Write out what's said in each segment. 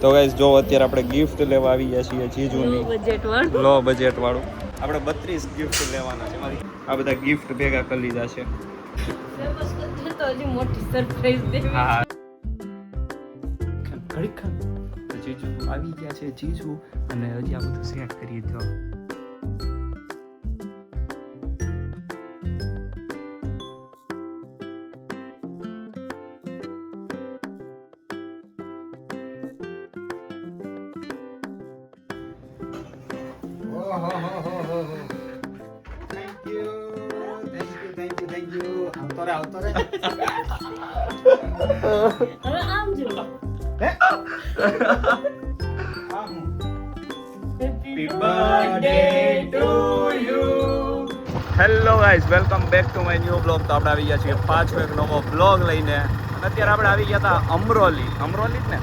તો ગાઈસ જો અત્યારે આપણે ગિફ્ટ લેવા આવી ગયા છીએ જીજુની લો બજેટ વાળું આપણે 32 ગિફ્ટ લેવાના છે મારી આ બધા ગિફ્ટ ભેગા કરી લીધા છે મોટી સરપ્રાઈઝ દેવી હા ખરેખર જીજુ આવી ગયા છે જીજુ અને હજી આ બધું સેટ કરી દો હવે આમ જો Happy birthday to you. Hello guys welcome back to my new blog. તો આપણે આવી ગયા છીએ પાછો એક નવો બ્લોગ લઈને. અને અત્યારે આપણે આવી ગયા હતા અમરોલી જ ને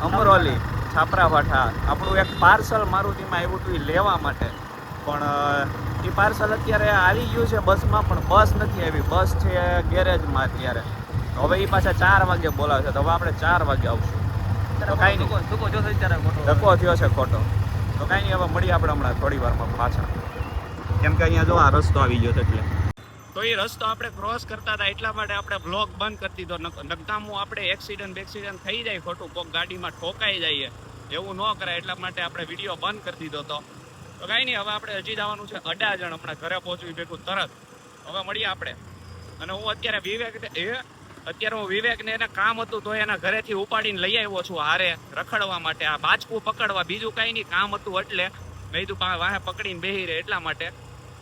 અમરોલી છાપરા ભાઠા. આપણું એક પાર્સલ મારુતિમાં આવ્યું હતું એ લેવા માટે, પણ એ પાર્સલ અત્યારે આવી ગયું છે બસમાં, પણ બસ નથી આવી. બસ છે ગેરેજમાં અત્યારે. હવે એ પાછા 4 વાગે બોલાવશે, તો હવે આપણે 4 વાગે આવશું. તો કાંઈ નહીં, ધક્કો થયો છે ખોટો. તો કાંઈ નહીં, હવે મળીએ આપણે હમણાં થોડી વારમાં પાછા, કેમ કે અહીંયા જો આ રસ્તો આવી ગયો છે એટલે. તો એ રસ્તો આપણે ક્રોસ કરતા હતા એટલા માટે આપણે બ્લોગ બંધ કરી દીધો. નકદામું આપણે એક્સિડન્ટ થઈ જાય, ખોટું કોક ગાડીમાં ઠોકાઈ જઈએ, એવું ન કરાય એટલા માટે આપણે વિડીયો બંધ કરી દીધો હતો. તો કાંઈ નહીં, હવે આપણે હજી જવાનું છે અડાજણ. હમણાં ઘરે પહોંચવી ભેગું તરત. હવે મળીએ આપણે. અને હું અત્યારે વિવેકને એને કામ હતું તો એના ઘરેથી ઉપાડીને લઈ આવ્યો છું હારે રખડવા માટે, આ બાચકું પકડવા. બીજું કાંઈ નહીં, કામ હતું એટલે મેં કીધું વાહે પકડીને બેહી રહે એટલા માટે.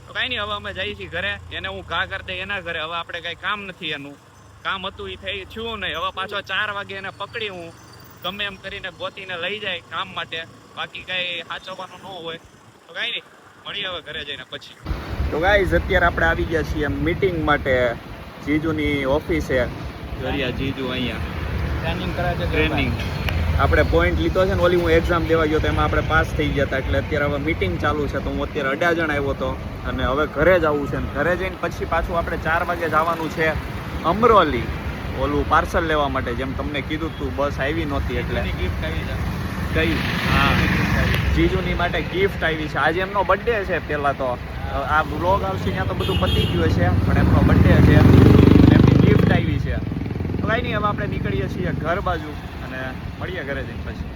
તો કાંઈ નહીં, હવે અમે જઈએ છીએ ઘરે. એને હું ઘા કરી દઈ એના ઘરે. હવે આપણે કાંઈ કામ નથી, એનું કામ હતું એ થયું નહીં. હવે પાછો 4 વાગે એને પકડી હું ગમે એમ કરીને ગોતીને લઈ જાય કામ માટે. બાકી કાંઈ સાચવવાનું ન હોય. તો કાંઈ નહીં, મળીએ હવે ઘરે જઈને પછી. તો ગાઈઝ અત્યારે આપણે આવી ગયા છીએ મીટિંગ માટે જીજુની ઓફિસે. જીજુ અહીંયા ટ્રેનિંગ આપણે પોઈન્ટ લીધો છે ને, ઓલી હું એક્ઝામ દેવા ગયો તો એમાં આપણે પાસ થઈ ગયા હતા. એટલે અત્યારે હવે મીટિંગ ચાલુ છે, તો હું અત્યારે અડાજણ આવ્યો હતો અને હવે ઘરે જવું છે. ઘરે જઈને પછી પાછું આપણે 4 વાગે જવાનું છે અમરોલી, ઓલું પાર્સલ લેવા માટે. જેમ તમને કીધું તું, બસ આવી નહોતી એટલે ગિફ્ટ આવી છે. કઈ? હા, જીજુની માટે ગિફ્ટ આવી છે. આજે એમનો બર્થડે છે. પહેલાં તો આ બ્લોગ આવશે ત્યાં તો બધું પતી ગયું છે, પણ એમનો બર્થડે છે, એમની ગિફ્ટ આવી છે. તો કાંઈ નહીં, હવે આપણે નીકળીએ છીએ ઘર બાજુ અને મળીએ ઘરે જઈને પછી.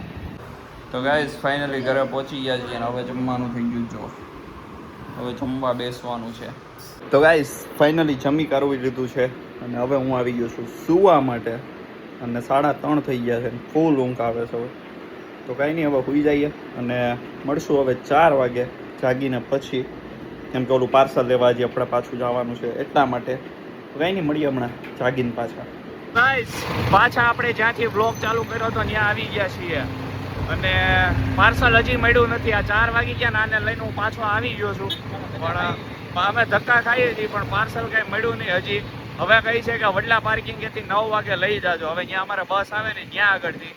તો ગાઈઝ ફાઇનલી ઘરે પહોંચી ગયા છીએ અને હવે જમવાનું થઈ ગયું. જો હવે જમવા બેસવાનું છે. તો ગાઈઝ ફાઇનલી જમી કરવી લીધું છે અને હવે હું આવી ગયો છું સૂવા માટે. અને 3:30 થઈ ગયા છે, ફૂલ ઊંઘ આવે છે હવે. તો કાંઈ નહીં, હવે સૂઈ જઈએ અને મળશું હવે 4 વાગે જાગીને પછી, કેમ કે ઓલું પાર્સલ લેવા હજી આપણે પાછું જવાનું છે એટલા માટે. તો કાંઈ નહીં, મળીએ હમણાં જાગીને પાછા. ગાઈસ પાછા આપણે જ્યાંથી બ્લોગ ચાલુ કર્યો હતો ત્યાં આવી ગયા છીએ અને પાર્સલ હજી મળ્યું નથી. આ 4 વાગી ગયા ને, આને લઈને હું પાછો આવી ગયો છું, પણ અમે ધક્કા ખાઈએ છીએ પણ પાર્સલ કાંઈ મળ્યું નહીં હજી. હવે કહી છે કે વડલા પાર્કિંગેથી 9 વાગે લઈ જાજો. હવે ત્યાં અમારે બસ આવે ને ત્યાં આગળથી,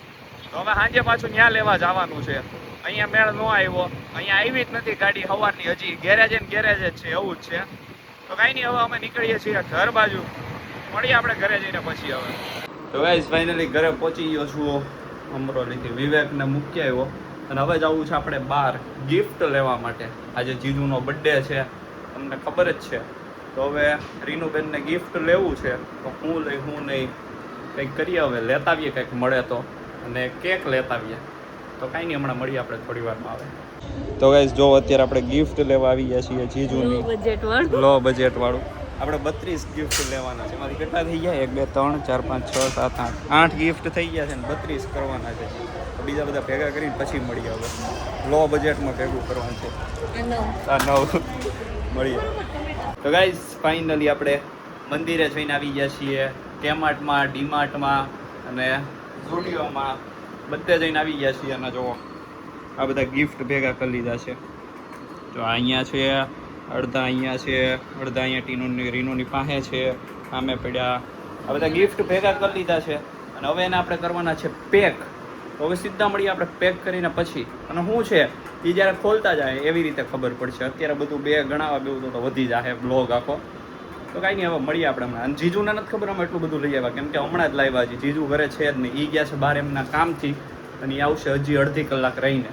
તો હવે સાંજે પાછું ત્યાં લેવા જવાનું છે. અહીંયા મેળ ન આવ્યો, અહીંયા આવી જ નથી ગાડી સવારની, હજી ગેરેજ જ છે, એવું જ છે. તો કાંઈ નહીં, હવે અમે નીકળીએ છીએ ઘર બાજુ. મળીએ આપણે ઘરે જઈને પછી હવે. તો ગાઈઝ ફાઇનલી ઘરે પહોંચી ગયો છું અમરોલીથી. વિવેકને મૂકી આવ્યો અને હવે જવું છે આપણે બહાર ગિફ્ટ લેવા માટે. આજે જીજુનો બર્થડે છે, તમને ખબર જ છે. તો હવે રીનુબેનને ગિફ્ટ લેવું છે, તો હું લઈ હું નહીં કંઈક કરીએ. હવે લેતા આવીએ કંઈક મળે તો, અને કેક લેતા આવીએ. તો કાંઈ નહીં, હમણાં મળીએ આપણે થોડી વારમાં આવે. તો ગાઈઝ જો અત્યારે આપણે ગિફ્ટ લેવા આવી ગયા છીએ જીજુની લો બજેટ વાળું. આપણે 32 ગિફ્ટ લેવાના છે. એમાંથી કેટલા થઈ ગયા? 1 2 3 4 5 6 7 8 ગિફ્ટ થઈ ગયા છે ને 32 કરવાના છે. તો બીજા બધા ભેગા કરીને પછી મળીએ. હવે લો બજેટમાં ભેગું કરવાનું છે. આ 9 મળીએ. તો ગાઈઝ ફાઇનલી આપણે મંદિરે જઈને આવી ગયા છીએ. કેમાર્ટમાં, ડીમાર્ટમાં અને ઝુડિયોમાં બધે જઈને આવી ગયા છીએ. અને જો આ બધા ગિફ્ટ ભેગા કરી લીધા છે. જો અહીંયા છે, અડધા અહીંયા છે, અડધા અહીંયા રીનુની પાસે છે, સામે પડ્યા. આ બધા ગિફ્ટ ભેગા કરી લીધા છે અને હવે એને આપણે કરવાના છે પેક. તો હવે સીધા મળીએ આપણે પેક કરીને પછી. અને શું છે એ જ્યારે ખોલતા જાય એવી રીતે ખબર પડશે. અત્યારે બધું ગણાવવા બેવું તો વધી જાય બ્લોગ આખો. તો કાંઈ નહીં, હવે મળીએ આપણે હમણાં. અને જીજુને નથી ખબર અમે એટલું બધું લઈ આવ્યા, કેમ કે હમણાં જ લાવ્યા છે. જીજુ ઘરે છે જ નહીં, એ ગયા છે બહાર એમના કામથી. અને એ આવશે હજી અડધી કલાક રહીને.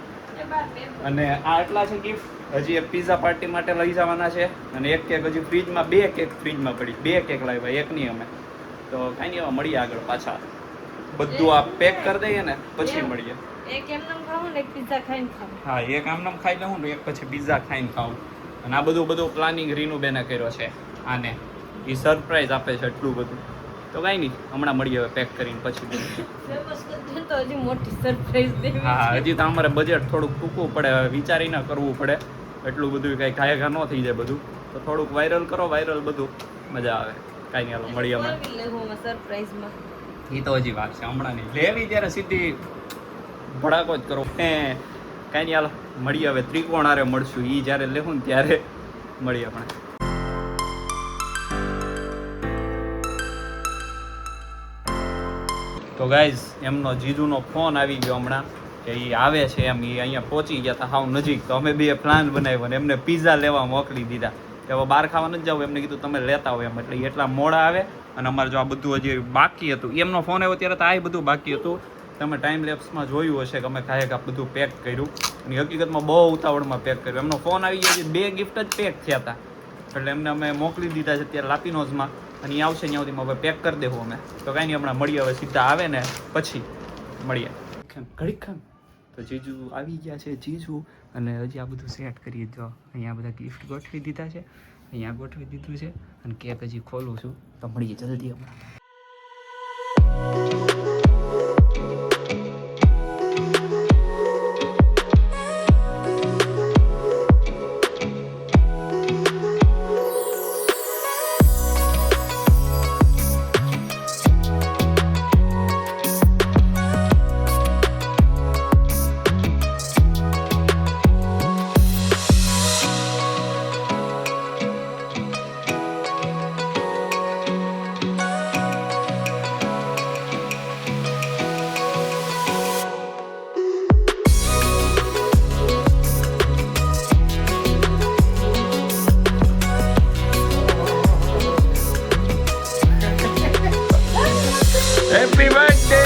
અને આ એટલા છે ગિફ્ટ. હજી એક પિઝા પાર્ટી માટે લઈ જવાના છે અને એક કેક હજી ફ્રીજમાં, 2 કેક ફ્રીજમાં પડી, 2 કેક લાવ્યા, એક નહીં અમે. તો કાંઈ નહીં, હવે મળીએ આગળ પાછા. બધું આ પેક કરી દઈએ ને પછી મળીએ. એક એમને ખાવું ને એક પિઝા ખાઈને ખાવું. હા, એક આમનામ ખાઈ લઉં ને એક પછી પિઝા ખાઈને ખાવું. અને આ બધું પ્લાનિંગ રીનુબેને કર્યો છે આને. એ સરપ્રાઈઝ આપે છે એટલું બધું. તો કાંઈ નહીં, હમણાં મળીએ હવે પેક કરીને પછી. તો હજી મોટી સરપ્રાઈઝ દેવી. હા, હજી તો અમારે બજેટ થોડુંક ટૂંકવું પડે, વિચારીને કરવું પડે. એટલું બધું કઈ ઘાયઘા ન થઈ જાય બધું. તો થોડુંક વાયરલ કરો, વાયરલ બધું મજા આવે. કાંઈ નહીં, હાલો મળીએ અમે. સરપ્રાઈઝમાં એ તો હજી વાત છે, હમણાં નહીં લેવી ત્યારે સીધી ભડાકો જ કરો. કાંઈ નહીં, હાલો મળીએ હવે. ત્રિકોણ હારે મળશું, એ જ્યારે લેવું ને ત્યારે મળીએ આપણે. તો ગાઈઝ, એમનો જીજુનો ફોન આવી ગયો હમણાં કે એ આવે છે એમ. એ અહીંયા પહોંચી ગયા હતા હાવ નજીક. તો અમે બે પ્લાન બનાવ્યો ને એમને પિઝા લેવા મોકલી દીધા કે હવે બહાર ખાવા નથી જવું. એમને કીધું તમે લેતા હોય એમ. એટલે એ એટલા મોડા આવે. અને અમારે જો આ બધું હજી બાકી હતું, એમનો ફોન આવ્યો ત્યારે તો આ બધું બાકી હતું. તમે ટાઈમ લેપ્સમાં જોયું હશે કે અમે ખાય બધું પેક કર્યું. અને હકીકતમાં બહુ ઉતાવળમાં પેક કર્યું. એમનો ફોન આવી ગયો, 2 ગિફ્ટ જ પેક થયા હતા. એટલે એમને અમે મોકલી દીધા છે અત્યારે લાપીનોઝમાં. અને એ આવશે ત્યાંથી હવે પેક કરી દેવું અમે. તો કાંઈ નહીં, હમણાં મળીએ હવે. સીધા આવે ને પછી મળીએ. ઘડીક ખાન તો જીજુ આવી ગયા છે. જીજુ અને હજી આ બધું સેટ કરી જો. અહીંયા બધા ગિફ્ટ ગોઠવી દીધા છે, અહીંયા ગોઠવી દીધું છે. અને કેક હજી ખોલું છું. તો મળીએ જલ્દી હમણાં. Happy birthday.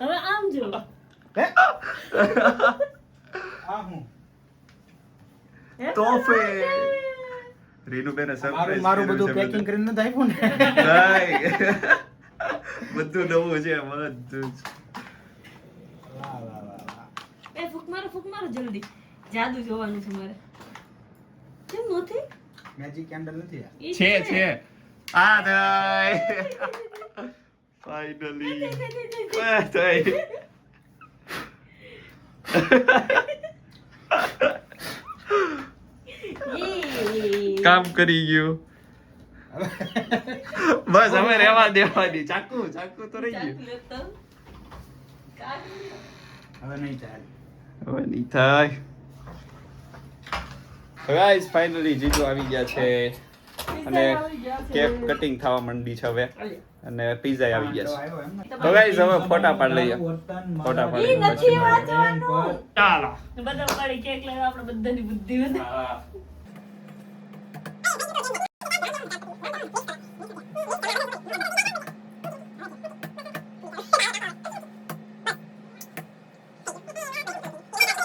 હવે આમ જો. તોફે રીનુબેને સરપ્રાઈઝ મારું બધું પેકિંગ કરીને નથી આપ્યું ને. બધું નવું છે, બધું જ. એ ફૂક મારો જલ્દી. જાદુ જોવાનું છે મારે. કેમ નથી? મેજિક કેન્ડલ નથી આ. ઈ છે આ દઈ ફાઇનલી કામ કરી ગયું. બસ હવે રહેવા દેવાની. ચાકુ તો રહી ગયું. હવે નહીં ચાલે. હવે નહીં થાય. ગાઈસ, ફાઇનલી જીજુ આવી ગયા છે અને કેક કટિંગ થવા માંડી છે હવે. અને પિઝા આવી ગયા છે. આવ્યો એમ ને. તો ગાઈસ, હવે ફોટા પાડ લઈએ. ફોટા ઈ પાડી નથી વાંચવાનું. ચાલો. બધા પાડી કેક લાવ્યા. આપણે બધાની બુદ્ધિ વધે.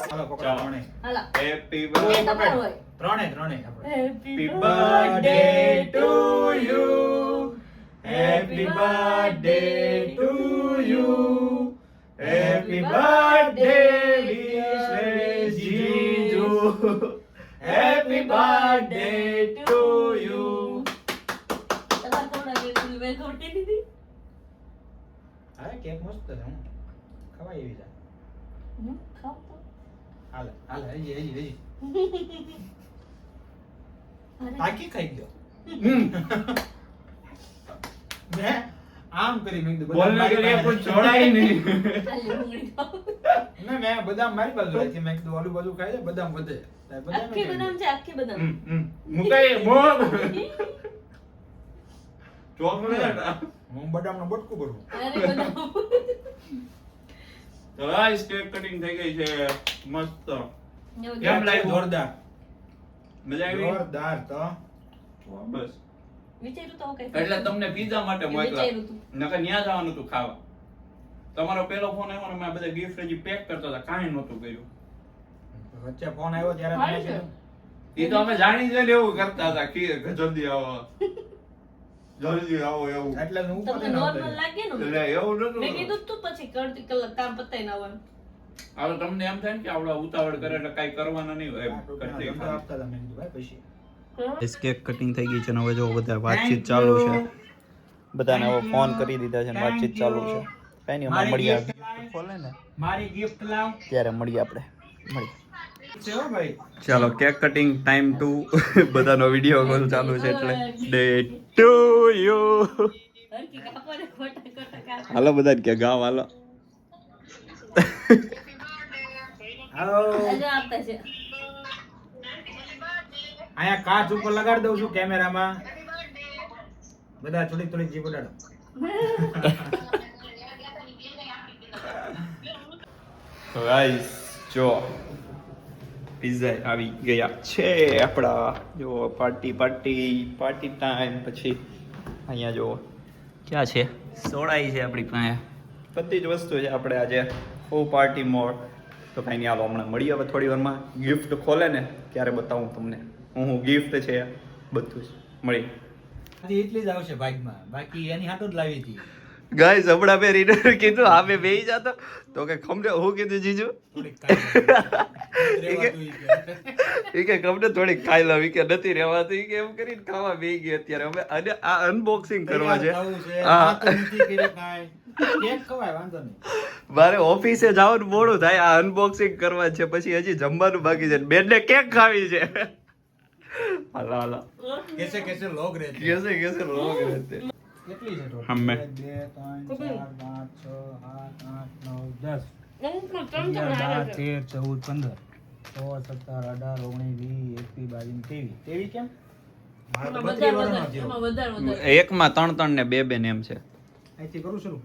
હાલો પકડો ચાલો. ત્રણે. હાલા. હેપી એ તમારું હોય. ત્રણે આપણે. Happy birthday to you. Happy birthday to you. Happy birthday, wishes જીજુ. Happy birthday to you. તમારે થોડા કેક મેં ખોટી દીધી. હા કેક મસ્ત છે હું ખવાય એવી છે. ખાવ તો. હાલે હજી અરે, આખી ખાઈ ગયો. મેં આમ કરી મેં કીધું બદામ મારી પાસે. છોડાય નહીં. ખાલી ડુંગળી ખાવ. મેં બદામ મારી બાજુ રાખી. મેં કીધું ઓલું બાજુ ખાય છે બદામ વધે. આખી બદામ છે, આખી બદામ. મુકાય મોગ. ચોકલેટ. હું બદામનું બટકું ભરું. અરે બદામ. તો ગાઈસ, કેક કટિંગ થઈ ગઈ છે મસ્ત. એવું કેમ લાગ્યું? જોરદાર મજા આવી? જોરદાર તો બસ વિચાર્યું તો કઈ એટલે તમને પીઝા માટે મોકલા વિચાર્યું તું. નકર ન્યા જવાનું હતું ખાવા. તમારો પેલો ફોન આવ્યો ને મેં આ બધા ગિફ્ટ હજી પેક કરતા હતા, કાંઈ નહોતું કર્યું. વચ્ચે ફોન આવ્યો ત્યારે હાલ તમે છે. કીધું એ તો અમે જાણી જોઈને એવું કરતા હતા કે જલ્દી આવો જલ્દી આવો એવું. એટલે હું ઉપર તમને ન નોર્મલ આવતો. લાગે ને એટલે એવું નતું. મેં કીધું તું પછી કરતી કલાક કામ પતાઈ ના આવવાનું. હવે તમને એમ થાય ને કે આવડા ઉતાવળ કરે એટલે કાંઈ કરવાના નહીં હોય એમ આ કરતી ધંધો ખાલી. આપતા હતા મેં કીધું ભાઈ પછી ગાઈસ કેક કટિંગ થઈ ગઈ છે ને હવે જો બધા વાતચીત ચાલુ છે. બધાને હવે ફોન કરી દીધા છે ને વાતચીત ચાલુ છે. કઈ નહીં હમણાં મળીએ. ખોલે ને મારી ગિફ્ટ લાવ ત્યારે મળીએ આપણે. મળીએ. છે હો ભાઈ. ચાલો કેક કટિંગ ટાઈમ ટુ બધાનો વિડીયો કોલ ચાલુ છે એટલે ડે ટુ યુ. હરકી કાપો ને ખોટા ખોટા કાપો. હાલો બધા કે ગાવ હાલો. હાલો હજુ આપતા છે. અહીંયા કાચ ઉપર લગાડી દઉં છું કેમેરામાં. બધા થોડી થોડી જીભ ઉડાડો. ગાઈસ જો પિઝા આવી ગયા છે આપણા. જો પાર્ટી પાર્ટી પાર્ટી ટાઈમ. પછી અહીંયા જો ક્યાં છે સોડાઈ છે આપણી પાસે. બધી જ વસ્તુ છે આપણે આજે ફૂલ પાર્ટી મોર. તો કાંઈ નહીં હાલો હમણાં મળીએ હવે થોડી વારમાં. ગિફ્ટ ખોલે ને ત્યારે બતાવું તમને હું ગિફ્ટ છે બધું જ. મળીએ હજી એટલી જ આવશે ભાગમાં. બાકી એની હાટો જ લાવી હતી. ગાઈસ હમણાં મેં રીડર કીધું હા મેં બેહી જાતો તો કે ખમને હું કીધું જીજુ થોડીક કાઢી. રહેવાતું ઈ કે. એ કે ગમને થોડીક ખાઈ લવી કે નથી રહેવાતું ઈ કે એમ કરીને ખાવા બેહી ગઈ અત્યારે અમે અને આ અનબોક્સિંગ કરવા છે. ખાવું છે. હા. ખાતું નથી કર્યું કાંઈ. કેક ખવાય વાંધો નહીં. મારે ઓફિસે જવાનું મોડું થાય આ અનબોક્સિંગ કરવા છે પછી હજી જમવાનું બાકી છે બેનને કેક ખાવી છે. હાલો હાલો કેસે કેસે લોગ રહે છે. કેસે લોગ રહેતે. કેટલી છે total? હમે. 1 2 3 4 5 6 7 8 9 10 ત્રણ ત્રણ આવે છે. 11 13 14 15 16 17 18 19 20 21 22 23 કેમ મારે તો એમાં 32 વધારે વર્ષનો વધારે થયો. એમાં વધારે વધારે. એકમાં 3 3 ને 2 2 ને એમ છે. અહીંથી કરું શરૂ.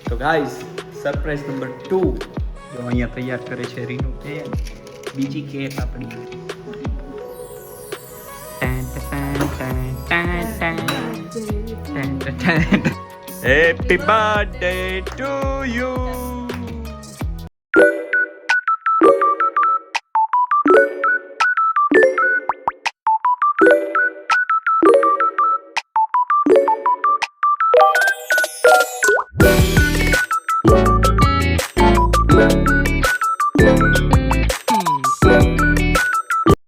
તો ગાઈસ સરપ્રાઈઝ નંબર 2 જો અહીંયા તૈયાર કરે છે રીનુ કે બીજી કેક આપણી. Happy birthday to you.